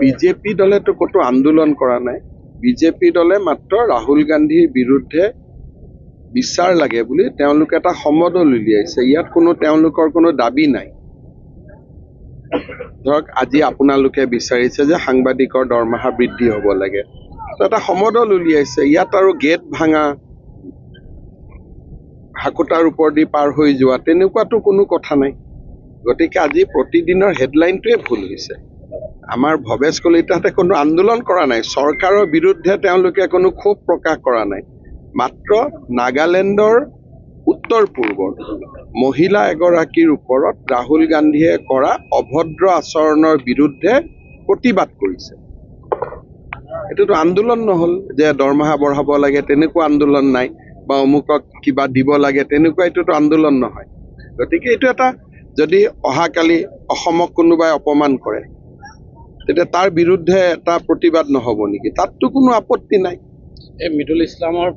BJP দলেতো কতো আন্দোলন কৰা নাই। বিজেপি দলে মাত্ৰ ৰাহুল গান্ধীৰ বিৰুদ্ধে বিচাৰ লাগে বুলি তেওঁলোকে এটা সমদল উলিয়াইছে। ইয়াত তেওঁলোকৰ কোনো দাবী নাই। ধৰক আজি আপোনালোকে বিচাৰিছে যে সাংবাদিকৰ দৰমহা বৃদ্ধি হ'ব লাগে, এটা সমদল উলিয়াইছে। ইয়াত আৰু গেট ভাঙা, হাকোটাৰ ওপৰেদি পাৰ হৈ যোৱা তেনেকুৱাতো কোনো কথা নাই। গতিকে আজি প্ৰতিদিনৰ হেডলাইনটোৱে ভুল হৈছে। আমাৰ ভৱেশ কলিতাহঁতে কোনো আন্দোলন কৰা নাই, চৰকাৰৰ বিৰুদ্ধে তেওঁলোকে কোনো ক্ষোভ প্ৰকাশ কৰা নাই। মাত্ৰ নাগালেণ্ডৰ উত্তৰ পূৰ্বৰ মহিলা এগৰাকীৰ ওপৰত ৰাহুল গান্ধীয়ে কৰা অভদ্ৰ আচৰণৰ বিৰুদ্ধে প্ৰতিবাদ কৰিছে। এইটোতো আন্দোলন নহ'ল যে দৰমহা বঢ়াব লাগে, তেনেকুৱা আন্দোলন নাই, বা অমুকক কিবা দিব লাগে তেনেকুৱা এইটোতো আন্দোলন নহয়। গতিকে এইটো এটা, যদি অহাকালি অসমক কোনোবাই অপমান কৰে তেতিয়া তাৰ বিৰুদ্ধে এটা প্ৰতিবাদ নহ'ব নেকি? তাততো কোনো আপত্তি নাই। এই মিডুল ইছলামৰ